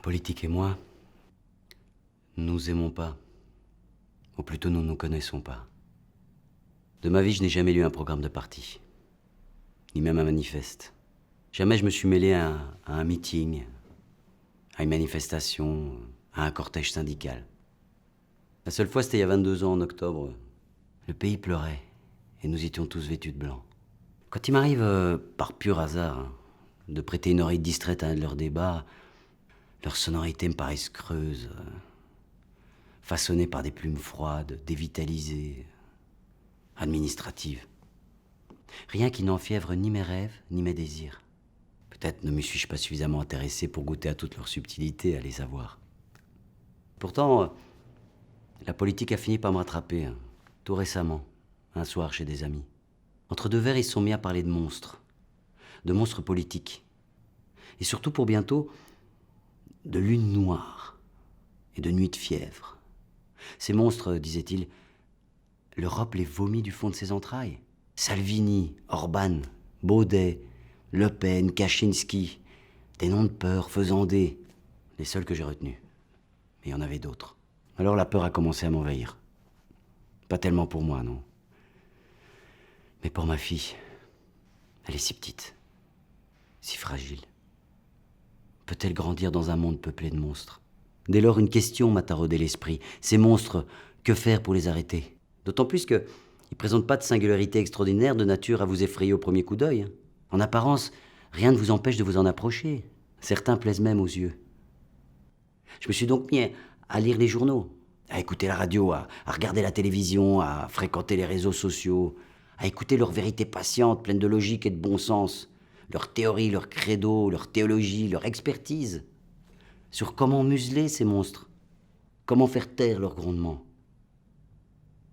politique et moi, nous aimons pas. Ou plutôt, nous ne nous connaissons pas. De ma vie, je n'ai jamais lu un programme de parti. Ni même un manifeste. Jamais je me suis mêlé à un meeting, à une manifestation, à un cortège syndical. La seule fois, c'était il y a 22 ans, en octobre. Le pays pleurait, et nous étions tous vêtus de blanc. Quand il m'arrive, par pur hasard, de prêter une oreille distraite à un de leurs débats, leurs sonorités me paraissent creuses, façonnées par des plumes froides, dévitalisées, administratives. Rien qui n'enfièvre ni mes rêves, ni mes désirs. Peut-être ne me suis-je pas suffisamment intéressé pour goûter à toutes leurs subtilités, à les avoir. Pourtant, la politique a fini par me rattraper, tout récemment, un soir chez des amis. Entre deux verres, ils se sont mis à parler de monstres politiques. Et surtout pour bientôt, de lune noire et de nuits de fièvre. Ces monstres, disaient-ils, l'Europe les vomit du fond de ses entrailles. Salvini, Orban, Baudet, Le Pen, Kaczynski, des noms de peur, Faisandé, les seuls que j'ai retenus. Mais il y en avait d'autres. Alors la peur a commencé à m'envahir. Pas tellement pour moi, non. Mais pour ma fille. Elle est si petite, si fragile. Peut-elle grandir dans un monde peuplé de monstres? Dès lors, une question m'a taraudé l'esprit. Ces monstres, que faire pour les arrêter? D'autant plus qu'ils ne présentent pas de singularité extraordinaire de nature à vous effrayer au premier coup d'œil. En apparence, rien ne vous empêche de vous en approcher. Certains plaisent même aux yeux. Je me suis donc mis à lire les journaux, à écouter la radio, à regarder la télévision, à fréquenter les réseaux sociaux, à écouter leurs vérités patientes, pleines de logique et de bon sens, leurs théories, leurs credos, leur théologie, leur expertise, sur comment museler ces monstres, comment faire taire leurs grondements.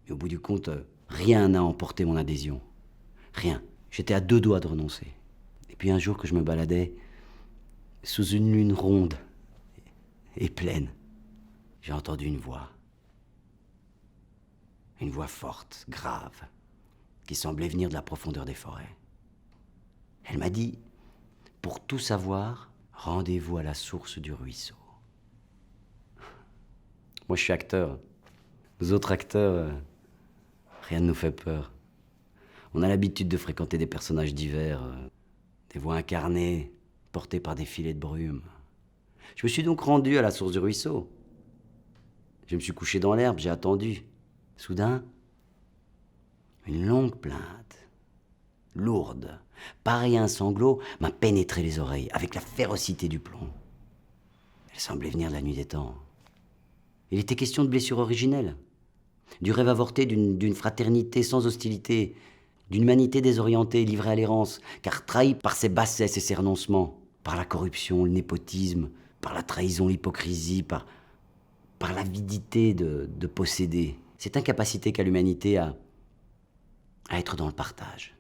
Mais au bout du compte, rien n'a emporté mon adhésion. Rien. J'étais à deux doigts de renoncer. Et puis un jour que je me baladais, sous une lune ronde et pleine, j'ai entendu une voix. Une voix forte, grave, qui semblait venir de la profondeur des forêts. Elle m'a dit, pour tout savoir, rendez-vous à la source du ruisseau. Moi, je suis acteur. Nous autres acteurs, rien ne nous fait peur. On a l'habitude de fréquenter des personnages divers, des voix incarnées, portées par des filets de brume. Je me suis donc rendu à la source du ruisseau. Je me suis couché dans l'herbe, j'ai attendu. Soudain, une longue plainte, lourde, pareil à un sanglot, m'a pénétré les oreilles avec la férocité du plomb. Elle semblait venir de la nuit des temps. Il était question de blessures originelles, du rêve avorté d'une fraternité sans hostilité, d'une humanité désorientée, livrée à l'errance, car trahie par ses bassesses et ses renoncements, par la corruption, le népotisme, par la trahison, l'hypocrisie, par l'avidité de posséder. Cette incapacité qu'a l'humanité à être dans le partage,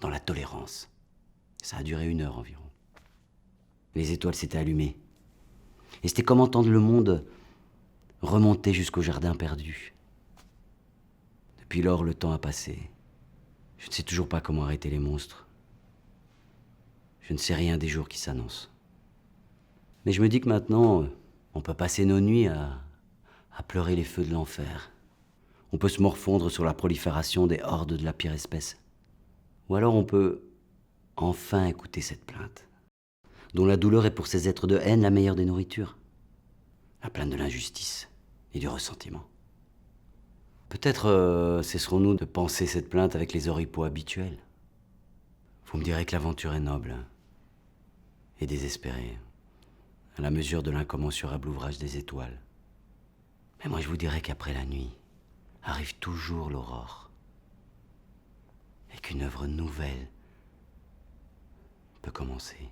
dans la tolérance. Ça a duré 1 heure environ. Les étoiles s'étaient allumées. Et c'était comme entendre le monde remonter jusqu'au jardin perdu. Depuis lors, le temps a passé. Je ne sais toujours pas comment arrêter les monstres. Je ne sais rien des jours qui s'annoncent. Mais je me dis que maintenant, on peut passer nos nuits à pleurer les feux de l'enfer. On peut se morfondre sur la prolifération des hordes de la pire espèce. Ou alors on peut enfin écouter cette plainte, dont la douleur est pour ces êtres de haine la meilleure des nourritures. La plainte de l'injustice et du ressentiment. Peut-être cesserons-nous de penser cette plainte avec les oripeaux habituels. Vous me direz que l'aventure est noble et désespérée, à la mesure de l'incommensurable ouvrage des étoiles. Mais moi je vous dirais qu'après la nuit arrive toujours l'aurore, et qu'une œuvre nouvelle peut commencer.